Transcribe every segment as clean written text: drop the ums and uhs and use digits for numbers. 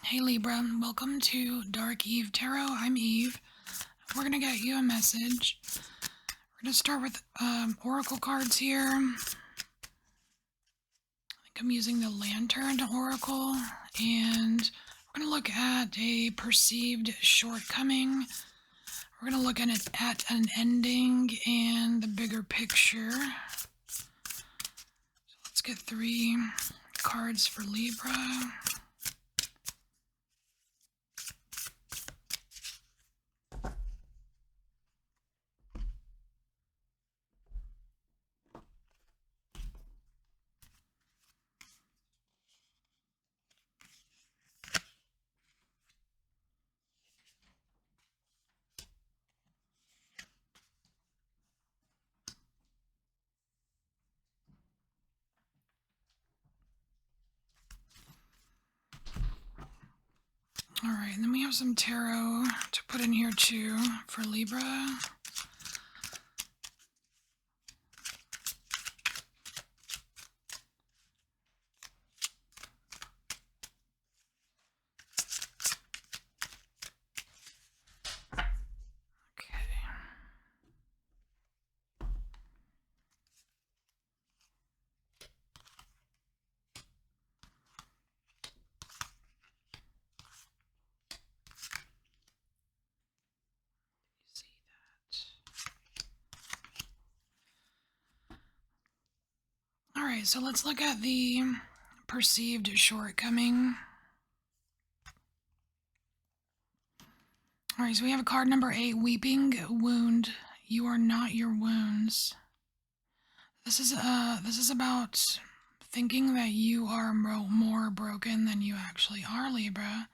Hey Libra, welcome to Dark Eve Tarot. I'm Eve. We're going to get you a message. We're going to start with oracle cards here. I think I'm using the Lantern Oracle, and we're going to look at a perceived shortcoming. We're going to look at an ending and the bigger picture. So let's get 3 cards for Libra. Alright, and then we have some tarot to put in here too for Libra. Okay. See that. Alright, so let's look at the perceived shortcoming. Alright, so we have card number 8, Weeping Wound. You are not your wounds. This is about thinking that you are more broken than you actually are, Libra.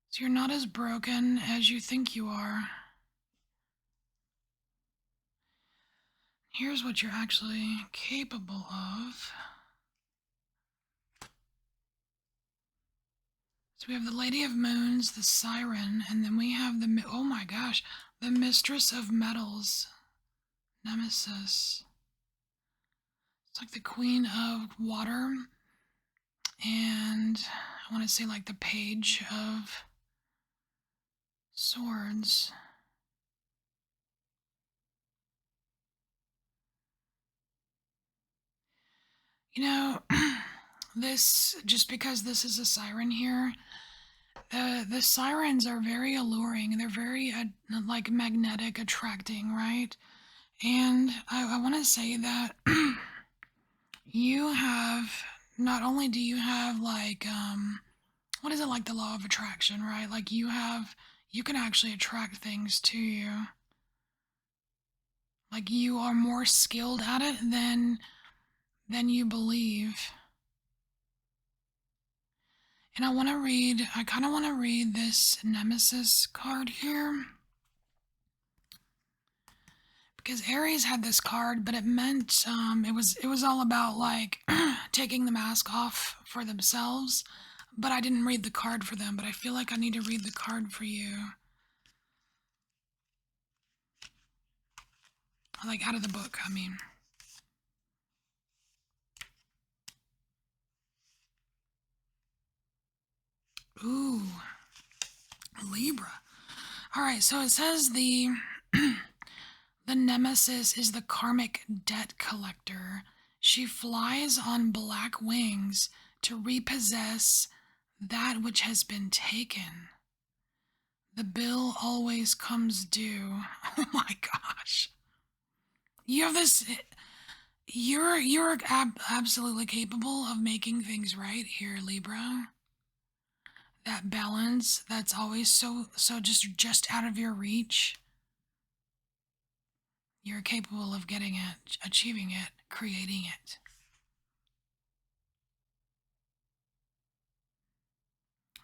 So you're not as broken as you think you are. Here's what you're actually capable of. So we have the Lady of Moons, the Siren, and then we have the, oh my gosh, the Mistress of Metals, Nemesis. It's like the Queen of Water, and I want to say like the Page of Swords. You know, this, just because this is a siren here, the sirens are very alluring. They're very, like, magnetic, attracting, right? And I want to say that you have, not only do you have, like, what is it, like the law of attraction, right? Like, you can actually attract things to you. Like, you are more skilled at it than you believe. And I kind of want to read this Nemesis card here. Because Aries had this card, but it meant, it was all about, like, taking the mask off for themselves. But I didn't read the card for them, but I feel like I need to read the card for you. Like, out of the book, I mean. Ooh, Libra. Alright, so it says the Nemesis is the karmic debt collector. She flies on black wings to repossess that which has been taken. The bill always comes due. Oh my gosh. You have this, you're absolutely capable of making things right here, Libra. That balance that's always so just out of your reach. You're capable of getting it, achieving it, creating it.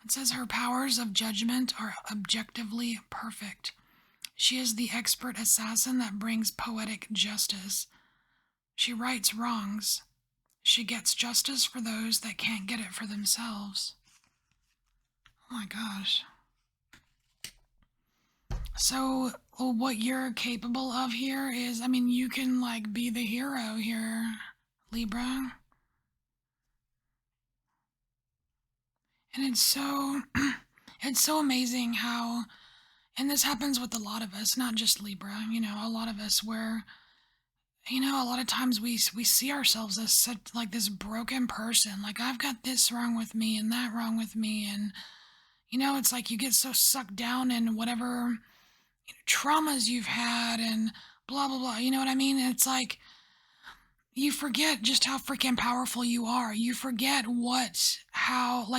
It says her powers of judgment are objectively perfect. She is the expert assassin that brings poetic justice. She rights wrongs. She gets justice for those that can't get it for themselves. Oh my gosh. So, what you're capable of here is, I mean, you can, like, be the hero here, Libra. And it's so it's so amazing how, and this happens with a lot of us, not just Libra, a lot of us where, a lot of times we see ourselves as such like this broken person, like I've got this wrong with me and that wrong with me, and it's like you get so sucked down in whatever traumas you've had and blah blah blah, you know what I mean? It's like you forget just how freaking powerful you are. You forget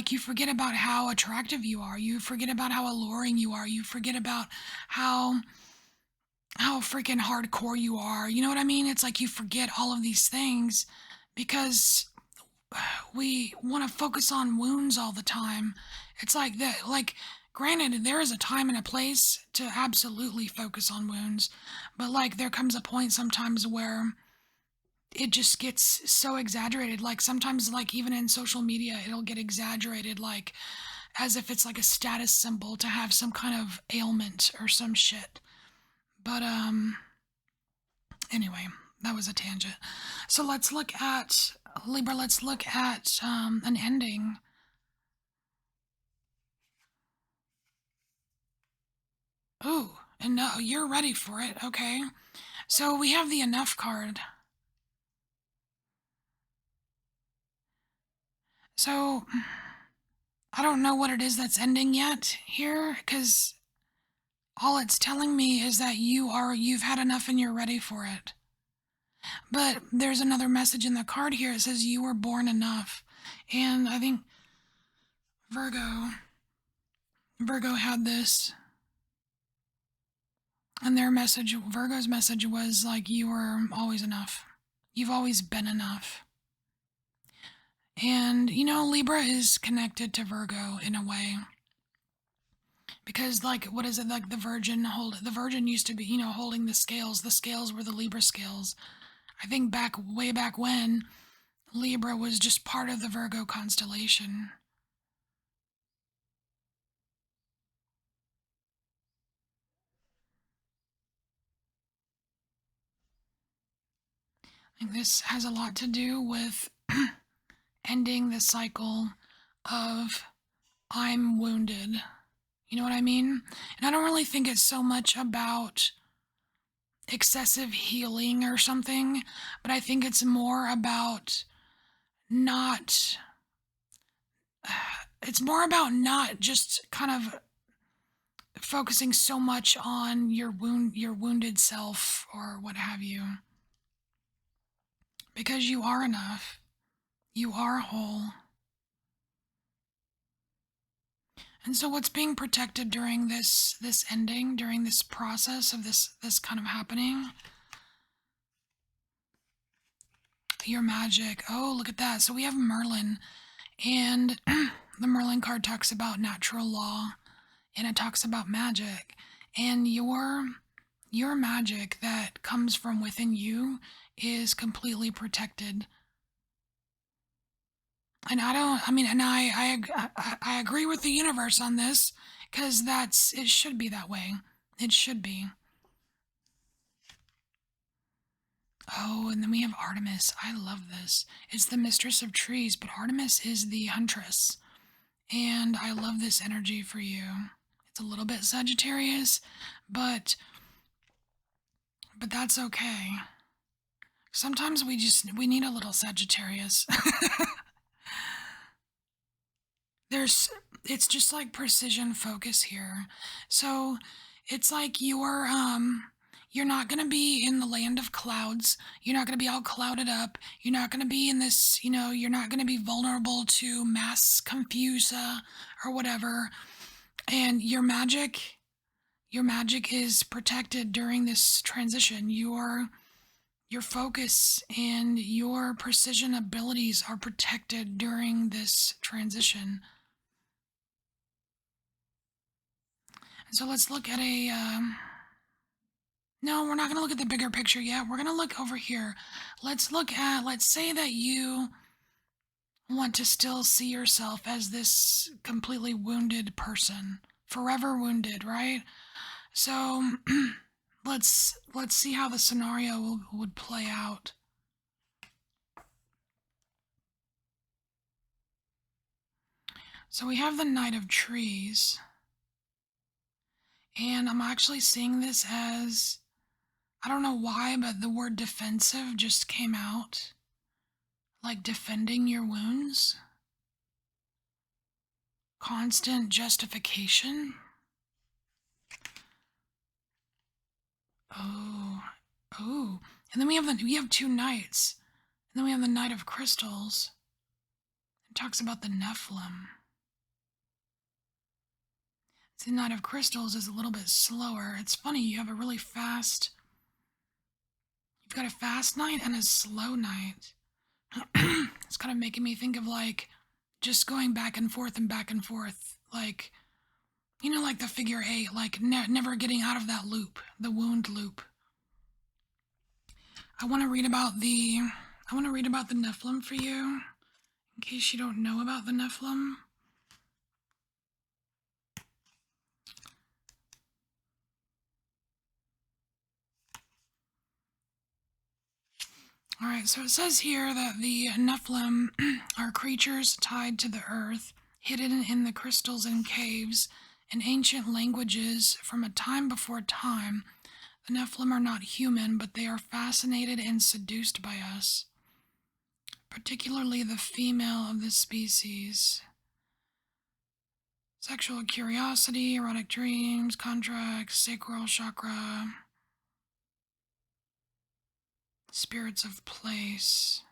you forget about how attractive you are. You forget about how alluring you are. You forget about how freaking hardcore you are. You know what I mean? It's like you forget all of these things because we want to focus on wounds all the time. It's like that, like, granted, there is a time and a place to absolutely focus on wounds, but like, there comes a point sometimes where it just gets so exaggerated. Like, sometimes, like, even in social media, it'll get exaggerated, like, as if it's like a status symbol to have some kind of ailment or some shit. But, anyway, that was a tangent. So let's look at Libra. Let's look at an ending. Ooh, and no, you're ready for it. Okay. So we have the enough card. So I don't know what it is that's ending yet here, because all it's telling me is that you've had enough and you're ready for it. But there's another message in the card here. It says you were born enough. And I think Virgo had this, and Virgo's message was like, you were always enough. You've always been enough. And Libra is connected to Virgo in a way. Because, like, what is it, like the Virgin used to be, holding the scales. The scales were the Libra scales. I think way back when, Libra was just part of the Virgo constellation. I think this has a lot to do with ending the cycle of I'm wounded. You know what I mean? And I don't really think it's so much about excessive healing or something, but I think it's more about not it's more about not just kind of focusing so much on your wounded self or what have you, because you are enough. You are whole. And so what's being protected during this ending, during this process of this kind of happening? Your magic. Oh, look at that. So we have Merlin, and the Merlin card talks about natural law, and it talks about magic. And your magic that comes from within you is completely protected. And I agree with the universe on this, because it should be that way. It should be. Oh, and then we have Artemis. I love this. It's the mistress of trees, but Artemis is the huntress. And I love this energy for you. It's a little bit Sagittarius, but that's okay. Sometimes we need a little Sagittarius. It's just like precision focus here. So it's like you're not going to be in the land of clouds. You're not going to be all clouded up. You're not going to be in this, you're not going to be vulnerable to mass confusa or whatever. And your magic is protected during this transition. Your focus and your precision abilities are protected during this transition. So let's look at no, we're not going to look at the bigger picture yet. We're going to look over here. Let's say that you want to still see yourself as this completely wounded person, forever wounded, right? So let's see how the scenario would play out. So we have the Knight of Trees, and I'm actually seeing this as, I don't know why, but the word defensive just came out. Like defending your wounds, constant justification. Oh, oh, and then we have two knights, and then we have the Knight of Crystals. It talks about the Nephilim. The Knight of Crystals is a little bit slower. It's funny, you have a really fast, you've got a fast knight and a slow knight. It's kind of making me think of like just going back and forth and back and forth, like, you know, like the figure eight, like never getting out of that loop, the wound loop. I want to read about the Nephilim for you, in case you don't know about the Nephilim. All right, so it says here that the Nephilim are creatures tied to the earth, hidden in the crystals and caves, in ancient languages from a time before time. The Nephilim are not human, but they are fascinated and seduced by us, particularly the female of the species. Sexual curiosity, erotic dreams, contracts, sacral chakra, spirits of place.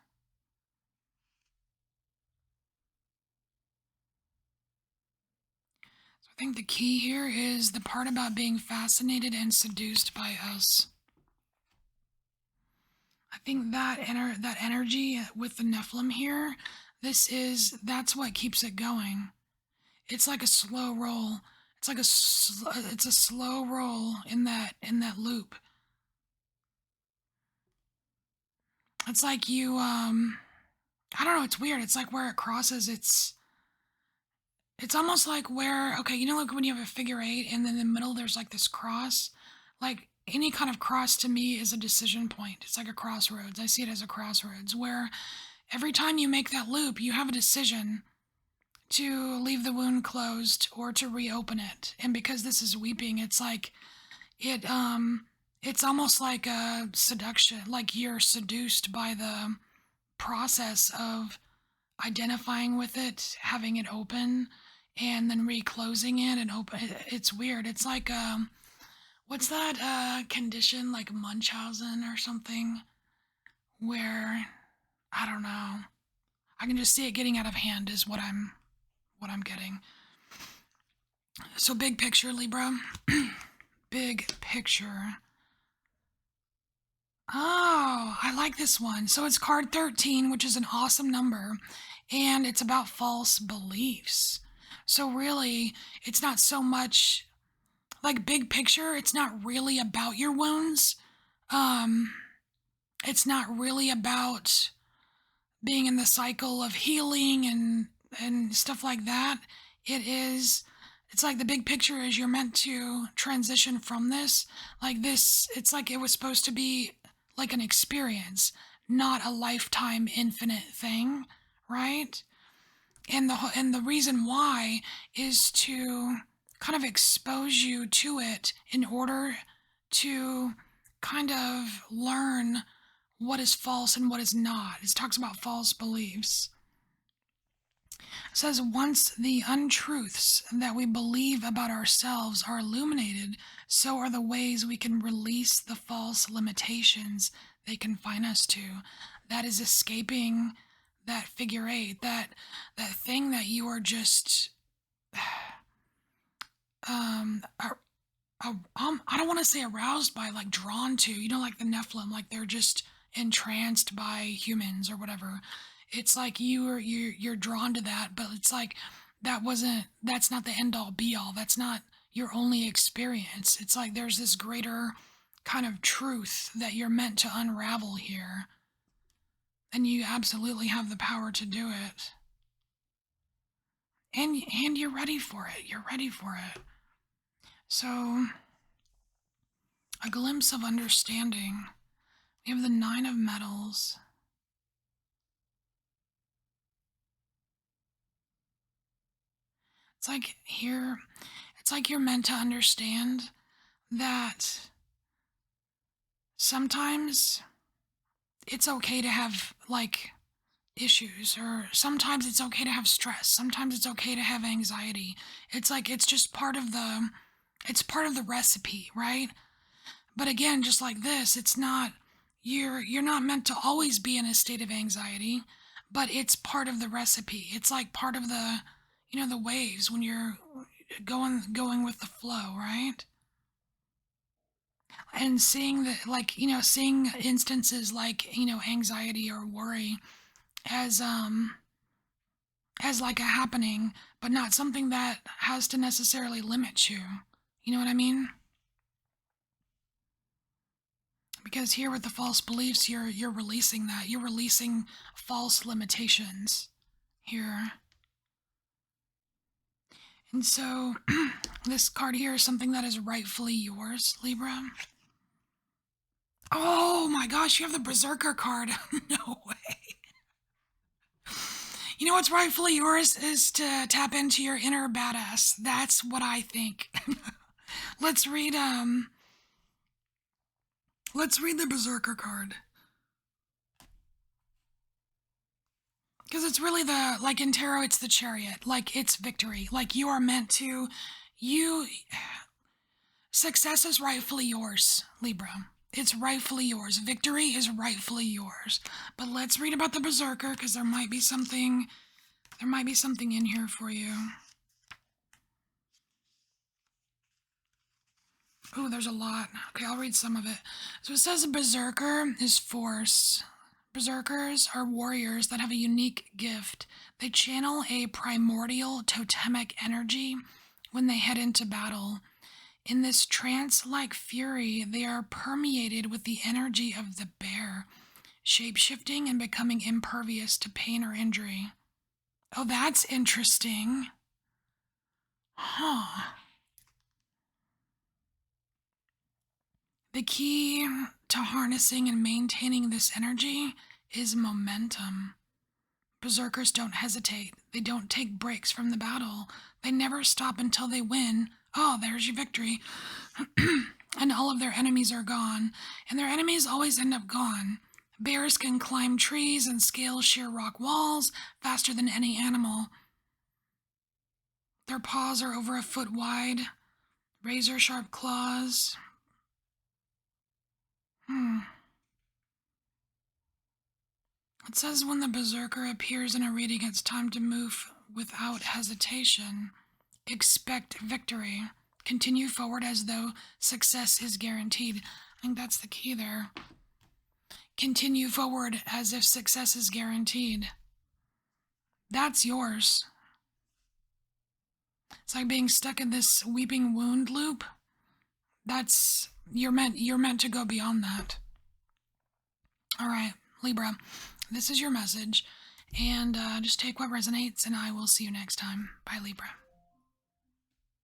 So I think the key here is the part about being fascinated and seduced by us. I think that energy with the Nephilim here, that's what keeps it going. It's like a slow roll. It's like it's a slow roll in that loop. It's like you I don't know, it's weird. It's like where it crosses, it's almost like where, okay, you know, like when you have a figure eight and then in the middle there's like this cross? Like any kind of cross to me is a decision point. It's like a crossroads. I see it as a crossroads where every time you make that loop, you have a decision to leave the wound closed or to reopen it. And because this is weeping, it's like it's almost like a seduction, like you're seduced by the process of identifying with it, having it open, and then reclosing it and open. It's weird. It's like what's that condition, like Munchausen or something, where I don't know. I can just see it getting out of hand is what I'm getting. So big picture, Libra. Big picture. Oh, I like this one. So it's card 13, which is an awesome number, and it's about false beliefs. So really, it's not so much like big picture, it's not really about your wounds. Um, it's not really about being in the cycle of healing and stuff like that. It's like the big picture is you're meant to transition from this. Like this, it's like it was supposed to be like an experience, not a lifetime infinite thing, right? And the reason why is to kind of expose you to it in order to kind of learn what is false and what is not. It talks about false beliefs. It says, once the untruths that we believe about ourselves are illuminated, so are the ways we can release the false limitations they confine us to. That is escaping that figure eight, that thing that you are just are, I don't want to say aroused by, like drawn to, you know, like the Nephilim, like they're just entranced by humans or whatever. It's like you're drawn to that, but it's like that's not the end all be all. That's not your only experience. It's like there's this greater kind of truth that you're meant to unravel here. And you absolutely have the power to do it. And you're ready for it. You're ready for it. So, a glimpse of understanding. We have the Nine of Metals. It's like here, it's like you're meant to understand that sometimes it's okay to have like issues, or sometimes it's okay to have stress, sometimes it's okay to have anxiety. It's like it's just part of the recipe, right? But again, just like this, it's not, you're not meant to always be in a state of anxiety, but it's part of the recipe. It's like part of the, the waves when you're going with the flow, right? And seeing that, like, seeing instances like, anxiety or worry as like a happening, but not something that has to necessarily limit you. You know what I mean? Because here with the false beliefs, you're releasing that. You're releasing false limitations here. And so this card here is something that is rightfully yours, Libra. Oh my gosh, you have the Berserker card. No way. You know what's rightfully yours is to tap into your inner badass. That's what I think. let's read let's read the Berserker card. Because it's really the, like in tarot, it's the Chariot. Like, it's victory. Like, you are meant to, you, success is rightfully yours, Libra. It's rightfully yours. Victory is rightfully yours. But let's read about the Berserker, because there might be something in here for you. Oh, there's a lot. Okay, I'll read some of it. So it says a Berserker is force. Berserkers are warriors that have a unique gift. They channel a primordial totemic energy when they head into battle. In this trance-like fury, they are permeated with the energy of the bear, shape-shifting and becoming impervious to pain or injury. Oh, that's interesting. Huh. The key to harnessing and maintaining this energy is momentum. Berserkers don't hesitate. They don't take breaks from the battle. They never stop until they win. Oh, there's your victory. And all of their enemies are gone. And their enemies always end up gone. Bears can climb trees and scale sheer rock walls faster than any animal. Their paws are over a foot wide. Razor sharp claws. It says when the Berserker appears in a reading, it's time to move without hesitation. Expect victory. Continue forward as though success is guaranteed. I think that's the key there. Continue forward as if success is guaranteed. That's yours. It's like being stuck in this weeping wound loop. That's, you're meant to go beyond that. All right, Libra, this is your message, and just take what resonates, and I will see you next time. Bye, Libra.